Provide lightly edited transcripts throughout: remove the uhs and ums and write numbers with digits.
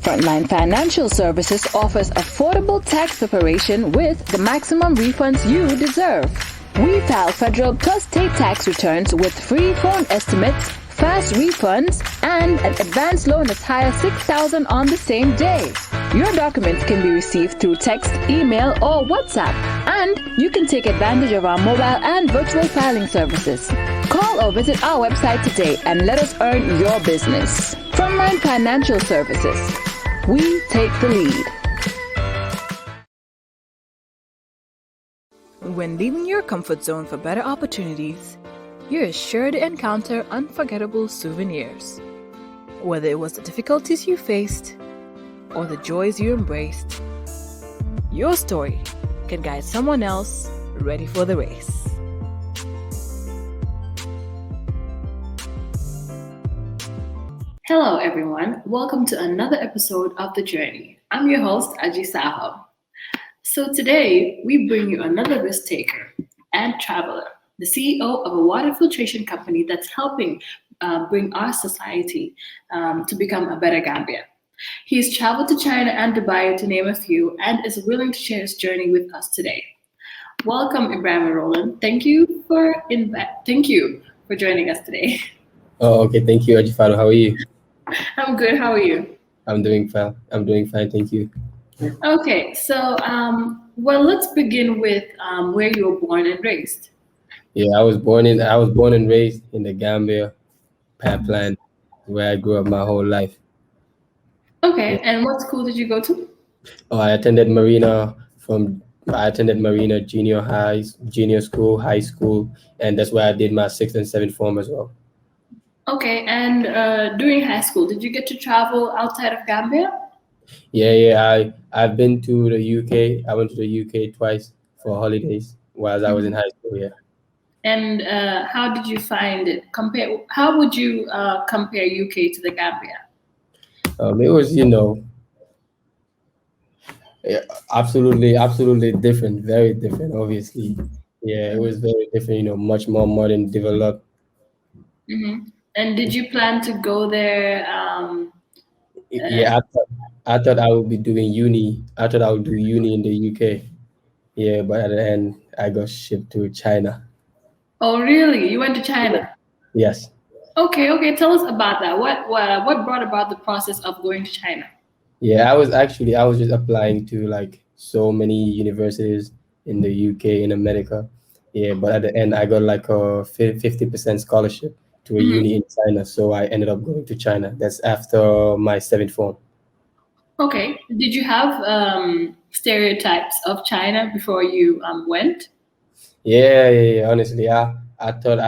Frontline Financial Services offers affordable tax preparation with the maximum refunds you deserve. We file federal plus state tax returns with free phone estimates, fast refunds, and an advance loan as high as $6,000 on the same day. Your documents can be received through text, email, or WhatsApp, and you can take advantage of our mobile and virtual filing services. Call or visit our website today and let us earn your business. Frontline Financial Services. We take the lead. When leaving your comfort zone for better opportunities, you're sure to encounter unforgettable souvenirs. Whether it was the difficulties you faced or the joys you embraced, your story can guide someone else ready for the race. Hello everyone, welcome to another episode of The Journey. I'm your host, Aji Saho. So today, we bring you another risk taker and traveler, the CEO of a water filtration company that's helping bring our society to become a better Gambia. He's traveled to China and Dubai, to name a few, and is willing to share his journey with us today. Welcome, Ebrima Roland. Thank you for joining us today. Oh, okay. Thank you, Ajifado. How are you? I'm good. How are you? I'm doing fine. Thank you. Okay, so let's begin with where you were born and raised. Yeah, I was born and raised in the Gambia, Papland, where I grew up my whole life. Okay, Yeah. and what school did you go to? Oh, I attended Marina junior school, high school, and that's where I did my sixth and seventh form as well. Okay, and during high school, did you get to travel outside of Gambia? Yeah. I've been to the UK. I went to the UK twice for holidays while I was in high school. Yeah. And how did you find it? How would you compare UK to the Gambia? It was, absolutely different, very different, obviously. Yeah, it was very different, much more modern, developed. Mm-hmm. And did you plan to go there? Yeah, I thought I would be doing uni. I thought I would do uni in the UK. Yeah, but at the end, I got shipped to China. Oh, really? You went to China? Yes. Okay. Tell us about that. What brought about the process of going to China? Yeah, I was just applying to like so many universities in the UK, in America. Yeah, but at the end, I got like a 50% scholarship to a uni in China. So I ended up going to China. That's after my seventh form. Okay. Did you have stereotypes of China before you went? Yeah. Honestly, I thought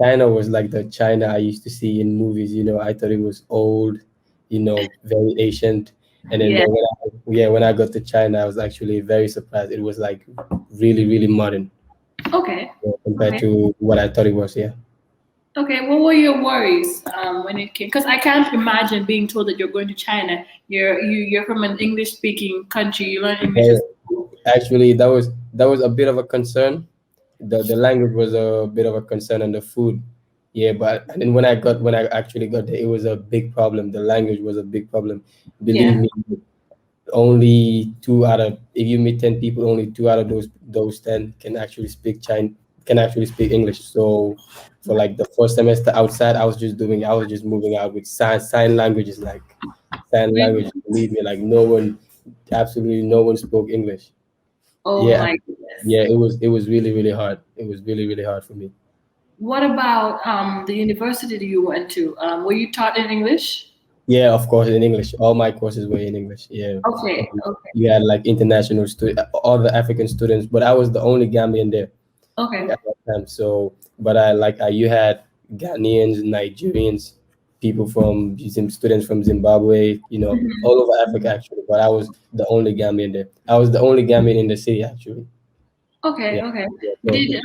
China was like the China I used to see in movies. I thought it was old, very ancient. And then Yeah. when I got to China, I was actually very surprised. It was like really, really modern Okay. compared to what I thought it was. Yeah. Okay. What were your worries when it came? Because I can't imagine being told that you're going to China. You're from an English speaking country. You learn English at school. Actually, that was a bit of a concern. The language was a bit of a concern, and the food. Yeah, but and then when I actually got there, it was a big problem. The language was a big problem. Believe Yeah. me, only two out of if you meet 10 people, only two out of those 10 can actually speak English. So for like the first semester outside, I was just moving out with sign languages, like sign Really? language. Believe me, like absolutely no one spoke English. Oh Yeah, my goodness. yeah, it was really, really hard. It was really, really hard for me. What about the university that you went to? Were you taught in English? Yeah, of course, in English. All my courses were in English. Yeah. Okay. Okay. You had like international students, all the African students, but I was the only Gambian there Okay. at that time. So, but you had Ghanaians, Nigerians, people from students from Zimbabwe, all over Africa actually. But I was the only Gambian there. I was the only Gambian in the city actually. Okay. Yeah. Okay. Yeah. Did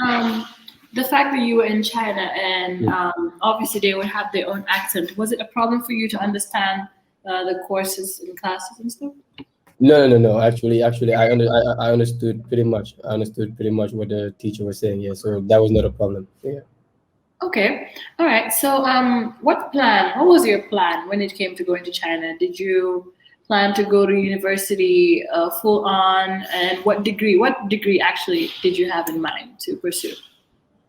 the fact that you were in China and obviously they would have their own accent, was it a problem for you to understand the courses and classes and stuff? No. Actually, I understood pretty much. I understood pretty much what the teacher was saying. Yeah, so that was not a problem. Yeah. Okay. All right. So, what was your plan when it came to going to China? Did you plan to go to university full on? And what degree actually did you have in mind to pursue?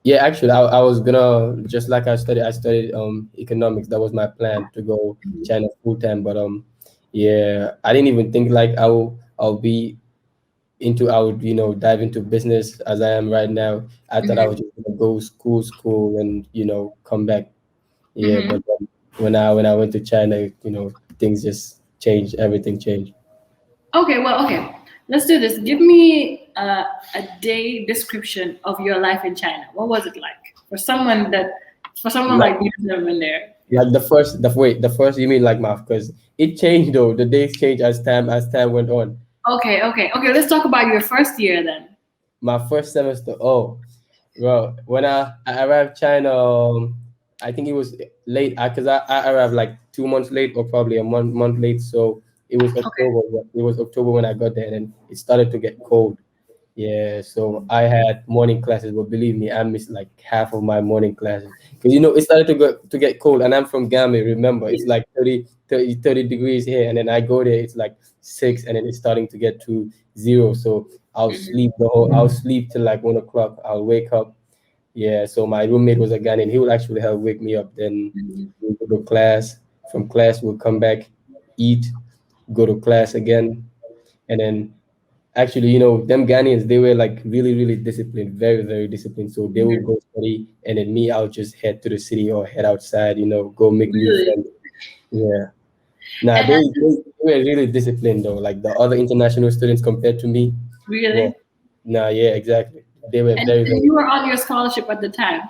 Yeah, actually, I was gonna just like I studied economics. That was my plan to go China full time. But yeah, I didn't even think like I'll be into I would dive into business as I am right now. I thought I Mm-hmm. was just gonna go school and come back. Yeah, Mm-hmm. but when I went to China, things just changed. Everything changed. Okay. Well, okay. Let's do this. Give me a day description of your life in China. What was it like for someone Like like me who's never been there? the first you mean like math because it changed though. The days changed as time went on. Okay. Okay. Okay. Let's talk about your first year then. My first semester. Oh, well, when I arrived China, I think it was late because I arrived like 2 months late or probably a month late. So it was Okay. October. It was October when I got there, and it started to get cold. Yeah, so I had morning classes, but believe me, I missed like half of my morning classes because it started to get cold, and I'm from Gambia. Remember, it's like 30 degrees here, and then I go there, it's like 6, and then it's starting to get to 0. So I'll sleep till like 1 o'clock. I'll wake up. Yeah, so my roommate was a Ghanaian. He would actually help wake me up. Then Mhm. we'll go to class. From class, we'll come back, eat, go to class again, and then actually, them Ghanaians, they were like really, really disciplined, very, very disciplined. So they will Mhm. go study, and then me, I'll just head to the city or head outside, go make new Really? friends. Yeah. Nah, And they were really disciplined though. Like the other international students compared to me. Well, really? nah, yeah, exactly. They were very, And very. you were on your scholarship at the time.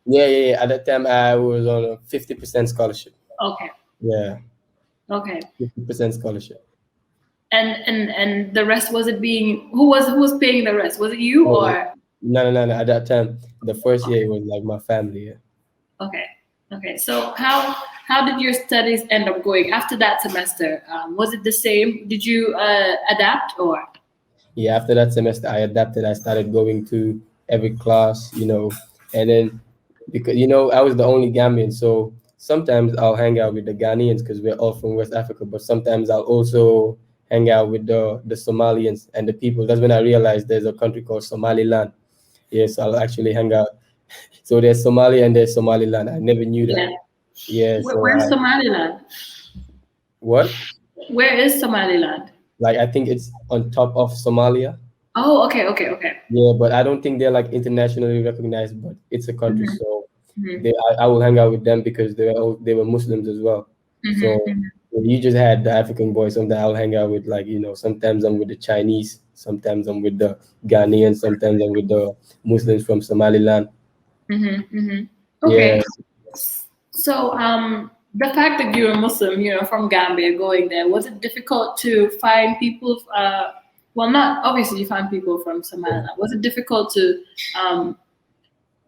Yeah, yeah, yeah. At that time, I was on a 50% scholarship. Okay. Yeah, Okay. 50% scholarship. And the rest, was it being who was paying the rest? Was it you Oh, or no, no, no, no. At that time, the first year it was like my family. Yeah. okay. Okay. So how did your studies end up going after that semester? Was it the same? Did you adapt or Yeah, after that semester, I adapted. I started going to every class, and then because I was the only Gambian, so sometimes I'll hang out with the Ghanaians because we're all from West Africa. But sometimes I'll also hang out with the Somalians and the people. That's when I realized there's a country called Somaliland. Yes, I'll actually hang out. So there's Somalia and there's Somaliland. I never knew that. yeah? Yeah. So Where's Somaliland? what? Where is Somaliland? Like I think it's on top of Somalia. Oh, okay, okay, okay. Yeah, but I don't think they're like internationally recognized, but it's a country, Mm-hmm, so mm-hmm, I will hang out with them because they were Muslims as well. So mm-hmm, you just had the African boys. Sometimes I'll hang out with like sometimes I'm with the Chinese, sometimes I'm with the Ghanaians, sometimes I'm with the Muslims from Somaliland. mm-hmm, mm-hmm. Okay. Yeah, So, the fact that you're a Muslim, from Gambia, going there, was it difficult to find people? Well, not obviously you find people from Somaliland. Was it difficult to um,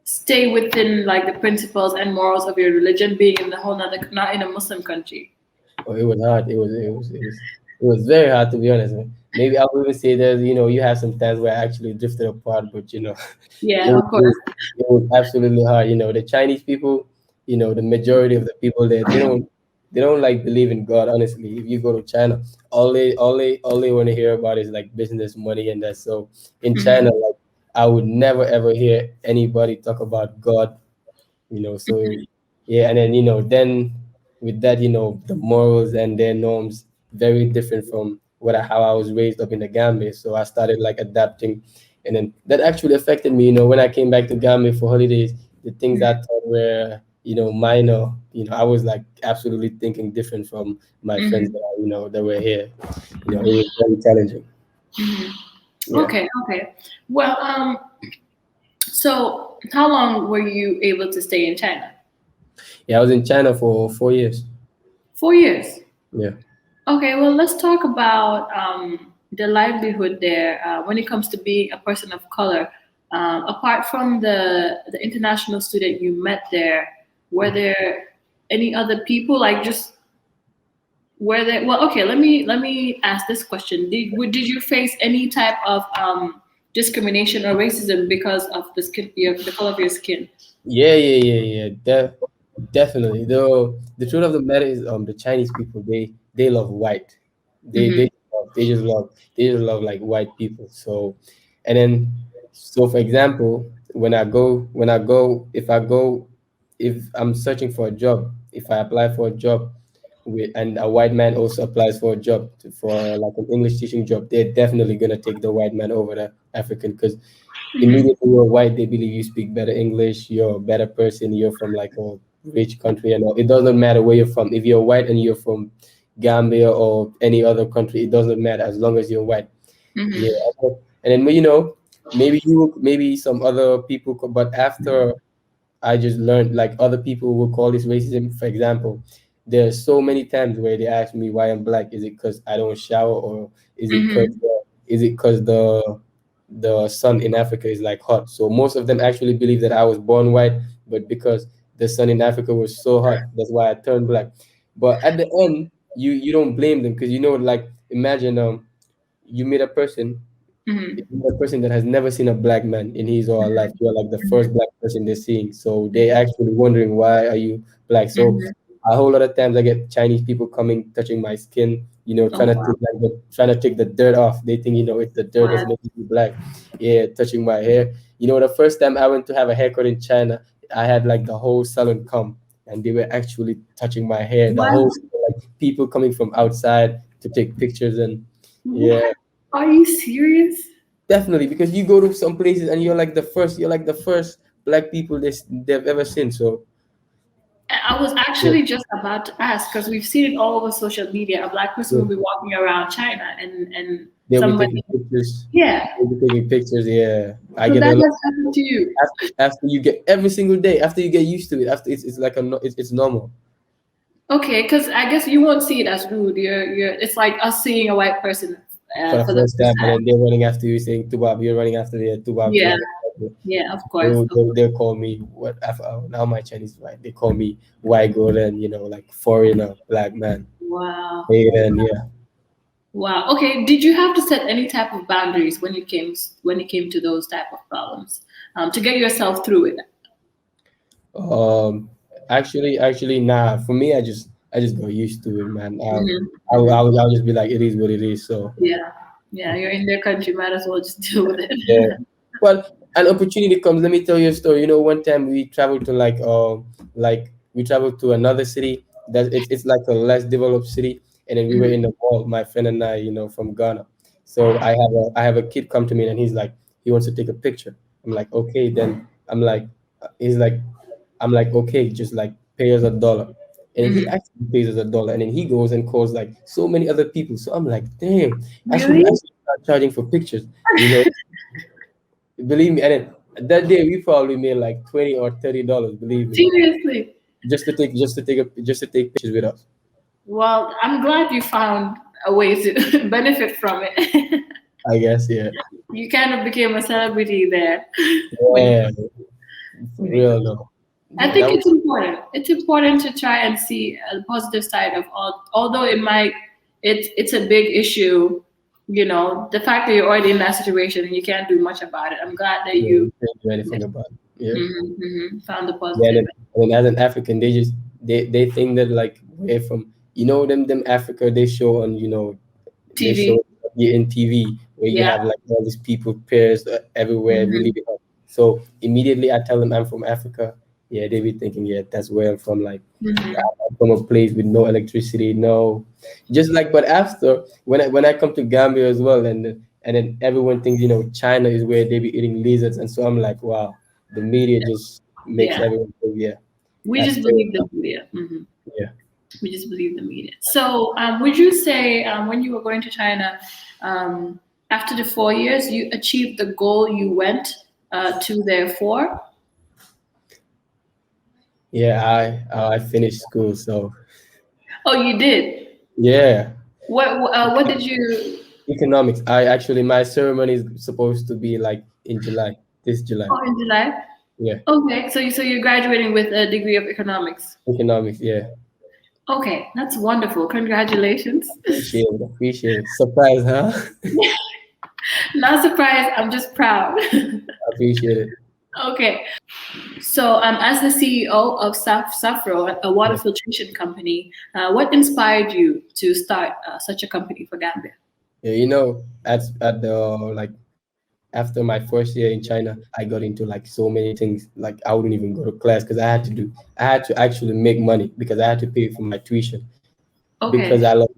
stay within like the principles and morals of your religion, being in the whole not in a Muslim country? oh, it was hard. It was very hard to be honest. Man. Maybe I would even say that you have some times where I actually drifted apart, but Yeah, it of course. was, it was absolutely hard. The Chinese people, the majority of the people there, they don't like believe in God. Honestly, if you go to China, all they want to hear about is like business, money, and that. So in China, Hmm. like I would never ever hear anybody talk about God. So yeah, and then then with that, the morals and their norms very different from how I was raised up in the Gambia. So I started like adapting, and then that actually affected me. When I came back to Gambia for holidays, the things I thought were minor. I was like absolutely thinking different from my friends Hmm. that were here. It was very challenging. Hmm. Yeah, Okay, okay. Well, so how long were you able to stay in China? yeah. I was in China for 4 years. 4 years. Yeah. Okay, well, let's talk about the livelihood there when it comes to being a person of color. Apart from the international student you met there, were there any other people like just were there? Well, okay, let me ask this question: did you face any type of discrimination or racism because of the color of your skin? Yeah, yeah, yeah, yeah. Definitely. Though the truth of the matter is, the Chinese people, they love white. They Mm-hmm. they they just love like white people. So, and then so for example, if I'm searching for a job, if I apply for a job and a white man also applies for a job for like an English teaching job, they're definitely gonna take the white man over the African because Mm-hmm. immediately you're white, they believe you speak better English, you're a better person, you're from like a rich country and all. It doesn't matter where you're from. If you're white and you're from Gambia or any other country, it doesn't matter as long as you're white. Yeah. Mm-hmm. And then maybe some other people, but after I just learned like other people will call this racism. For example, there's so many times where they ask me why I'm black. Is it because I don't shower, or is it because Mm-hmm. the sun in Africa is like hot? So most of them actually believe that I was born white, but because the sun in Africa was so hot, that's why I turned black. But at the end, you don't blame them because like imagine you meet a person Mm-hmm. a person that has never seen a black man in his or her life. You are like the first black person they're seeing. So they actually wondering why are you black. So Mm-hmm. a whole lot of times I get Chinese people coming, touching my skin, Oh wow. trying to take the dirt off. They think, it's the dirt that's What? making you black. Yeah, touching my hair. The first time I went to have a haircut in China, I had like the whole salon come and they were actually touching my hair. The What? whole like people coming from outside to take pictures and yeah. What? Are you serious? Definitely, because you go to some places and you're like the first black people they've ever seen. So I was yeah, actually just about to ask because we've seen it all over social media. A black person yeah. will be walking around China and They'll be somebody, taking pictures. yeah. They'll be taking pictures. Yeah, I So get that a lot has happened to you. after you get every single day. After you get used to it, after it's like it's normal Okay, because I guess you won't see it as rude. You're. It's like us seeing a white person for the for the first first time, and time. then they're running after you saying "tubab." You're running after the "tubab" Yeah, too. yeah, of course. They'll call me what now my Chinese right. They call me white golden, like foreigner, black man. Wow, And yeah. wow. Okay, did you have to set any type of boundaries when it came to those type of problems to get yourself through it? Um, actually, nah. For me, I just got used to it, man. Hmm. I'll just be like, it is what it is. So Yeah, yeah. You're in their country, might as well just deal with yeah. it. Well, an opportunity comes. Let me tell you a story. One time we traveled to like we traveled to another city that it's like a less developed city, and then we were Mhm. in the mall, my friend and I, from Ghana. So I have a kid come to me and he's like he wants to take a picture. I'm like okay, then he's like I'm like okay, just like pay us $1. And then he Mhm. actually pays us $1, and then he goes and calls like so many other people. So I'm like, damn, I Really? should start charging for pictures. You know, Believe me, and then that day we probably made like $20 or $30. Believe me, Seriously? just to take pictures with us. Well, I'm glad you found a way to benefit from it. I guess, yeah, You kind of became a celebrity there when yeah, for when you real though. I That think was it's important. It's important to try and see a positive side of although it might it's a big issue, the fact that you're already in that situation and you can't do much about it. I'm glad that yeah, you you can't do anything about it. Yeah, found the yeah. And positive. then, and then as an African, they think that like we're from them Africa they show on they TV. show you in TV where you Yeah. have like all these people pairs everywhere really Hmm. big. So immediately I tell them I'm from Africa. Yeah, they be thinking, yeah, that's where I'm from. Like Hmm. I'm from a place with no electricity, no, just like. But after when I come to Gambia as well, and then everyone thinks China is where they be eating lizards, and so I'm like, wow, the media just makes Yeah. everyone think, yeah, We that's just where believe the media. yeah. We just believe the media. So, would you say when you were going to China, after the 4 years, you achieved the goal you went to there for? Yeah, I finished school, so Oh, you did. yeah. What did you? Economics. My ceremony is supposed to be like in July, this July. Oh, in July. Yeah, Okay, so you're graduating with a degree of economics. economics. Yeah, Okay, that's wonderful. Congratulations. appreciate it. Surprise, huh? Not surprised. I'm just proud. Appreciate it. Okay. So, as the CEO of Safro, a water Yeah. filtration company, what inspired you to start such a company for Gambia? Yeah, at the like after my first year in China, I got into like so many things. Like I wouldn't even go to class because I had to actually make money because I had to pay for my tuition because Okay.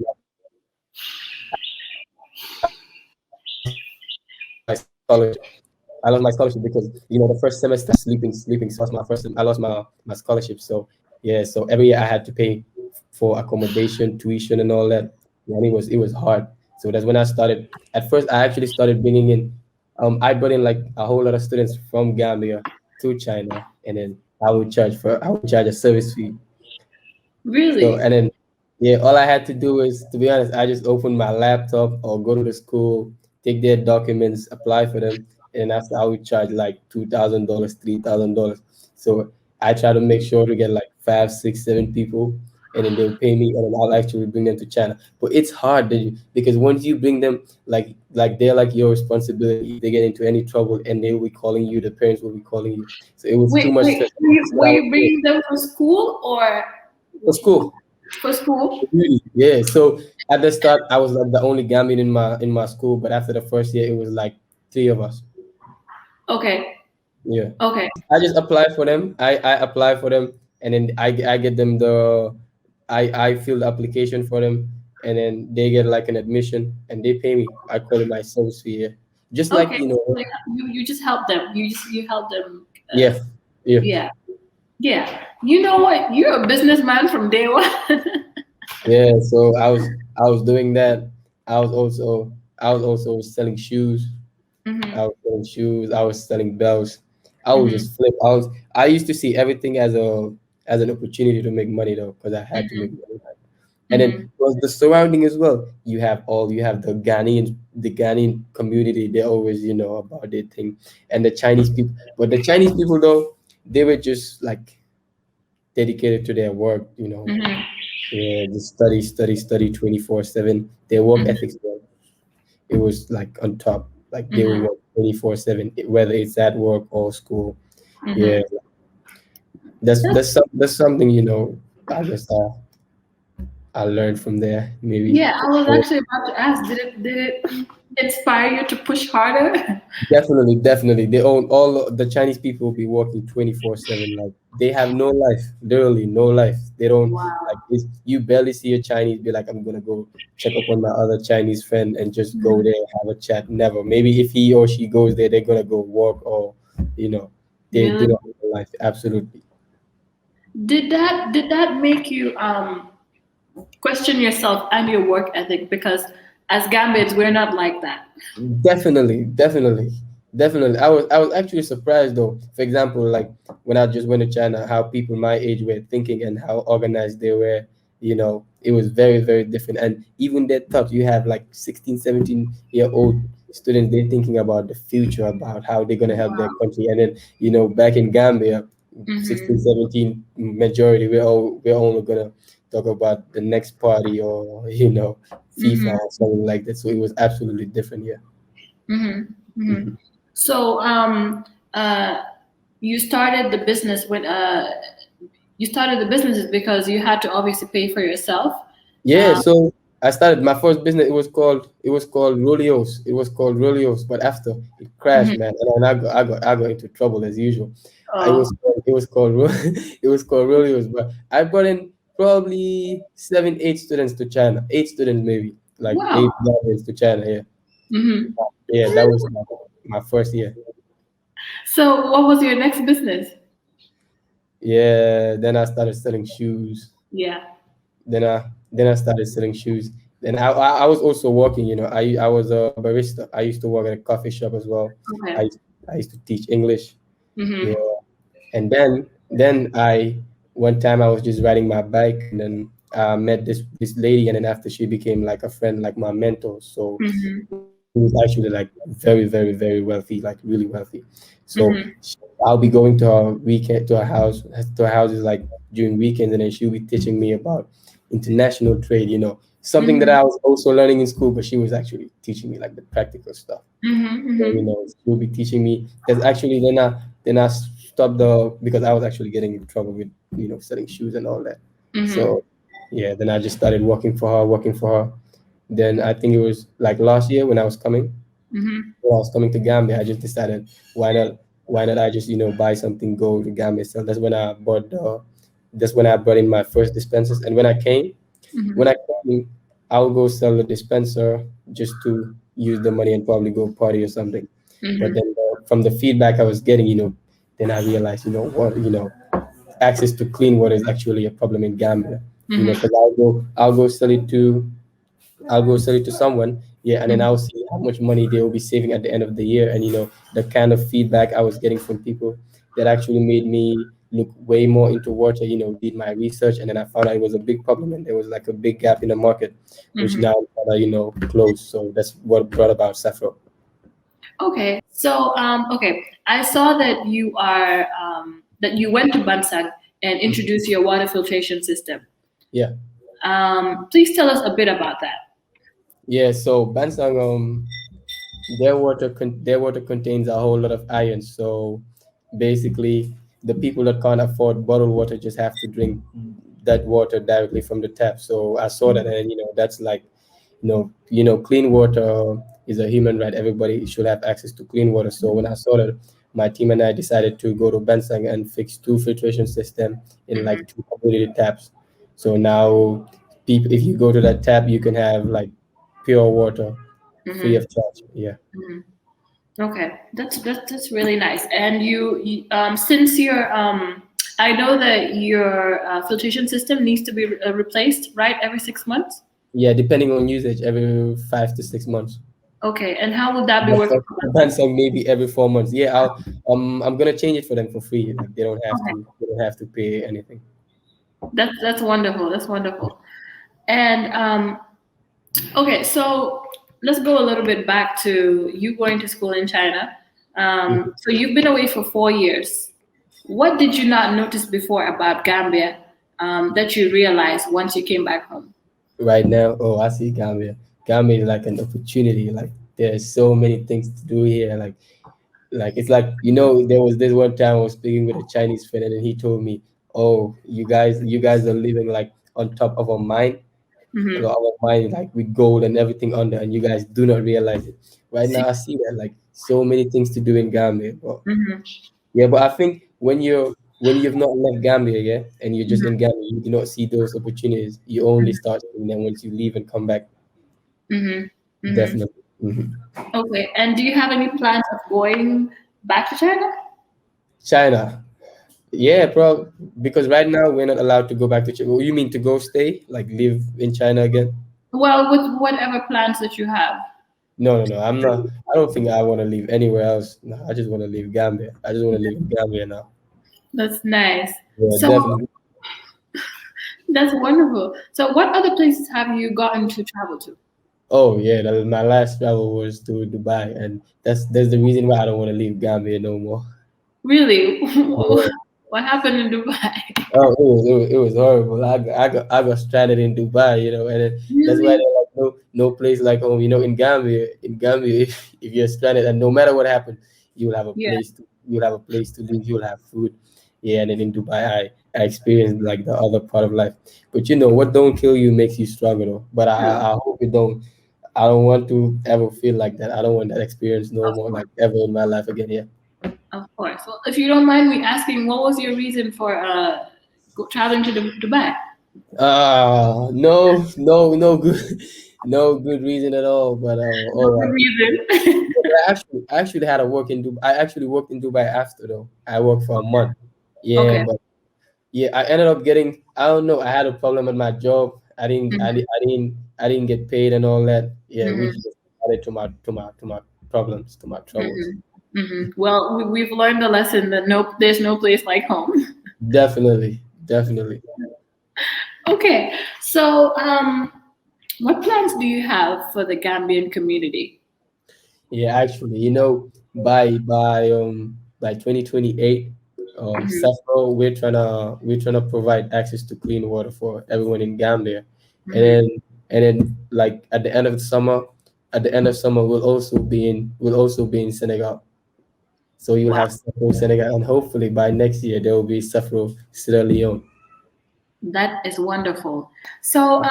my scholarship. I lost my scholarship because the first semester I was sleeping. So I lost my scholarship. So yeah, so every year I had to pay for accommodation, tuition, and all that. And it was hard. So that's when I started. At first, I actually started bringing in. I brought in like a whole lot of students from Gambia to China, and then I would charge a service fee. So Really? and then yeah, all I had to do is, to be honest, I just open my laptop or go to the school, take their documents, apply for them, and after I would charge like $2,000, $3,000. So I try to make sure to get like five, six, seven people, and then they'll pay me, and then I'll actually bring them to China. But it's hard because once you bring them, like they're like your responsibility. If they get into any trouble, and they will be calling you, the parents will be calling you. So it was too Wait, much wait. stress. That's Were what I was you doing bringing them for school or for school. for school? Really? Yeah. So at the start, I was like the only Gambian in my school, but after the first year, it was like three of us. Okay. Yeah. Okay. I just apply for them. I apply for them, and then I get them I fill the application for them, and then they get like an admission, and they pay me. I call it my service fee. Yeah. Just like Okay. So you just help them. You help them. yeah, yeah. Yeah. Yeah. You know what? You're a businessman from day one. Yeah, so I was doing that. I was also selling shoes. Hmm. I was selling shoes. I was selling belts. I would Hmm. just flip. I used to see everything as an opportunity to make money though, because I had to make money. And then Hmm. was the surrounding as well. You have the Ghanaian community. They always about their thing, and the Chinese people. But the Chinese people though, they were just like dedicated to their work. Hmm. Yeah, just study 24/7. Their work ethics, it was like on top. Like they will Hmm. work 24/7, whether it's at work or school. Yeah, Hmm. that's something I guess I learned from there. Maybe Yeah, I was actually about to ask, did it inspire you to push harder? definitely, definitely. They own all the Chinese people be working 24/7. Like they have no life, literally no life. They don't like Wow. you barely see a Chinese be like, I'm gonna go check up on my other Chinese friend and just go Mhm. there have a chat. Never. Maybe if he or she goes there, they're gonna go work or you know, they do Really? not have a life. Absolutely. Did that make you question yourself and your work ethic? Because as Gambians, we're not like that. Definitely, definitely, definitely. I was actually surprised though. For example, like when I just went to China, how people my age were thinking and how organized they were. It was very, very different. And even their thoughts, you have like 16, 17-year-old students, they're thinking about the future, about how they're gonna help their country. And then, back in Gambia, 16, Hmm. 17 majority, we're only gonna talk about the next party or FIFA Hmm. or something like that. So it was absolutely different. Yeah. Hmm. Hmm. Mhm. So, uh, you started the business when you started the businesses because you had to obviously pay for yourself. Yeah. Um, So I started my first business. It was called Rolios. It was called Rolios, but after it crashed, mhm. man, and then I got into trouble as usual. It Oh, was it was called it was called Rolios, but I brought in probably 7, 8 students to China. 8 students maybe, like wow. 8 Ghanaians to China. Yeah. Hmm. Yeah, that was my first year. So, what was your next business? Yeah, then I started selling shoes. Yeah. Then I started selling shoes. Then I was also working. I was a barista. I used to work at a coffee shop as well. I Okay. used, I used to teach English. Yeah, Hmm. and then I one time I was just riding my bike, and then I met this lady, and then after she became like a friend, like my mentor. So Hmm. she was actually like very, very, very wealthy, like really wealthy. So Hmm. I'll be going to her weekend to her houses like during weekends, and then she'll be teaching me about international trade. Something that Hmm. I was also learning in school, but she was actually teaching me like the practical stuff. Hmm. So, Hmm. she'll be teaching me. There's actually then I stopped the because I was actually getting in trouble with selling shoes and all that. Mm-hmm. So yeah, then I just started working for her. Then I think it was like last year Mm-hmm. when I was coming to Gambia, I just decided why not I just buy something, go to Gambia. So that's when I brought in my first dispensers. And when Mm-hmm. I came, I'll go sell the dispenser just to use the money and probably go party or something. But Mm-hmm. then from the feedback I was getting, then I realized, access to clean water is actually a problem in Gambia. Mm-hmm. Because I'll go sell it to someone, yeah, and then I'll see how much money they will be saving at the end of the year. And the kind of feedback I was getting from people that actually made me look way more into water, did my research, and then I found out it was a big problem and there was like a big gap in the market, which Mm-hmm. now closed. So that's what brought about Safro. Okay, so okay, I saw that you went to Bansang and introduced your water filtration system. Yeah. Please tell us a bit about that. Yeah, so Bansang, their water contains a whole lot of iron. So basically, the people that can't afford bottled water just have to drink that water directly from the tap. So I saw that, and that's like, clean water is a human right. Everybody should have access to clean water. So when I saw that, my team and I decided to go to Bansang and fix two filtration system in Mm-hmm. like two community taps. So now, people, if you go to that tap, you can have like pure water free Mm-hmm. of charge. Yeah. Mm-hmm. Okay, that's really nice. And since I know that your filtration system needs to be replaced, right, every 6 months. Yeah, depending on usage, every 5 to 6 months. Okay, and how would that be But working for for Samsung, maybe every 4 months. Yeah, I'm gonna change it for them for free. Like Okay, they don't have to pay anything. that's wonderful. That's wonderful. And okay, so let's go a little bit back to you going to school in China. Mhm. So you've been away for 4 years. What did you not notice before about Gambia that you realized once you came back home? Right now, oh, I see Gambia. Gambia is like an opportunity. Like there's so many things to do here. Like it's like there was this one time I was speaking with a Chinese friend and then he told me, "Oh, you guys are living like on top of a mine, Mm-hmm. our mind like with gold and everything under, and you guys do not realize it. Right now, I see that like so many things to do in Gambia. But Mm-hmm. yeah, but I think when you've not left Gambia, yeah, and you're just Mm-hmm. in Gambia, you do not see those opportunities. You only start seeing them once you leave and come back. Mm-hmm. Mm-hmm. Definitely. Okay, and do you have any plans of going back to China? China. Yeah, because right now we're not allowed to go back to China. You mean to go stay, like live in China again? Well, with whatever plans that you have. No, no, no. I'm not. I don't think I want to live anywhere else. No, I just want to leave Gambia. I just want to live in Gambia now. That's nice. Yeah, So definitely. that's wonderful. So what other places have you gotten to travel to? Oh yeah, my last travel was to Dubai, and that's the reason why I don't want to leave Gambia no more. Really? Yeah. What happened in Dubai? Oh, it was horrible. I got stranded in Dubai, and then that's why Really? they're like no place like home. In Gambia, if you're stranded, and no matter what happens, Yeah. you'll have a place to live. You'll have food. Yeah, and then in Dubai, I experienced like the other part of life. But what don't kill you makes you stronger, though. But True. I hope it don't. I don't want to ever feel like that. I don't want that experience no Of more, course. like ever in my life again. Yeah. Of course. Well, if you don't mind me asking, what was your reason for traveling to Dubai? No, no, no good, no good reason at all. But No all good right. reason. Yeah, but I actually had a work in Dubai. I actually worked in Dubai after though. I worked for a month. Yeah, Okay. but yeah, I ended up getting. I don't know. I had a problem at my job. I didn't. I, Hmm. di- I didn't. I didn't get paid and all that. Yeah, Hmm. which just added to my problems, to my troubles. Hmm. Hmm. Well, we've learned the lesson that there's no place like home. Definitely, definitely. Okay. So, what plans do you have for the Gambian community? Yeah, actually, by 2028, Hmm. Safro, we're trying to provide access to clean water for everyone in Gambia, and Hmm. then like at the end of summer, we'll also be in Senegal. So you'll Wow, have Safro Senegal, and hopefully by next year there will be Safro Sierra Leone. that is wonderful. So,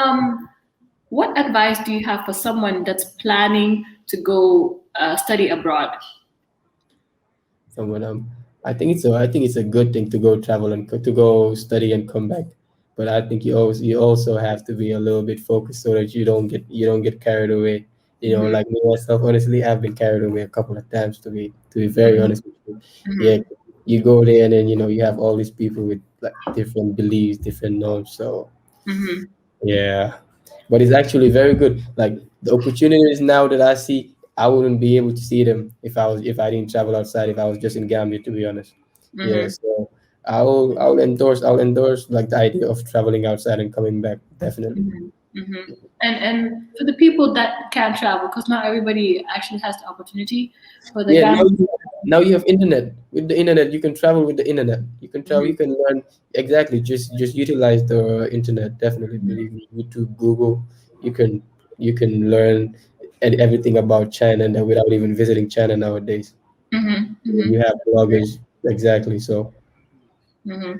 what advice do you have for someone that's planning to go study abroad? Someone I think it's a good thing to go travel and to go study and come back. But I think you also have to be a little bit focused so that you don't get carried away. You know, Mm-hmm, like me myself, honestly, I've been carried away a couple of times to be very mm-hmm, honest with you. Yeah, mm-hmm, you go there and then you have all these people with like different beliefs, different norms. So mm-hmm, yeah, but it's actually very good. Like the opportunities now that I see, I wouldn't be able to see them if I didn't travel outside. If I was just in Gambia, to be honest. Yeah, mm-hmm, so I'll endorse like the idea of traveling outside and coming back definitely. mm-hmm, mm-hmm. And for the people that can't travel, because not everybody actually has the opportunity for the Yeah, Gambia. now you have internet. With the internet, you can travel with the internet. You can travel. Mm-hmm, You can learn exactly. Just utilize the internet. Definitely, mm-hmm, believe me. YouTube, Google. You can you can learn everything about China and without even visiting China nowadays. mm-hmm, You have mm-hmm. bloggers. Exactly. So Mm-hmm.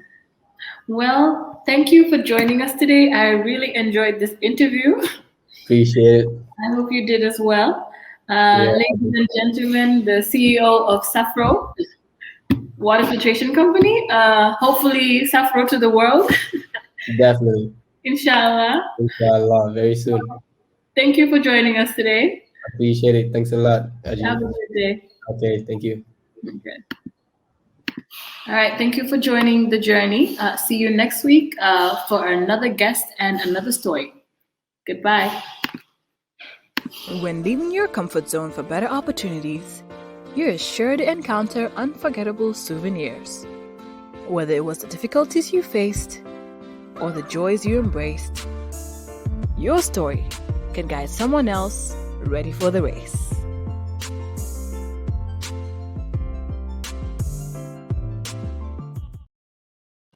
Well, thank you for joining us today. I really enjoyed this interview. appreciate it. I hope you did as well. Yeah, Ladies and gentlemen, the CEO of Safro Water Filtration Company. Hopefully, Safro to the world, definitely. inshallah. Inshallah, very soon. Thank you for joining us today. Appreciate it. Thanks a lot, Have Aji. a good day. Okay, thank you. Okay. All right. Thank you for joining the journey. See you next week for another guest and another story. Goodbye. When leaving your comfort zone for better opportunities, you're sure to encounter unforgettable souvenirs. Whether it was the difficulties you faced or the joys you embraced, your story can guide someone else ready for the race.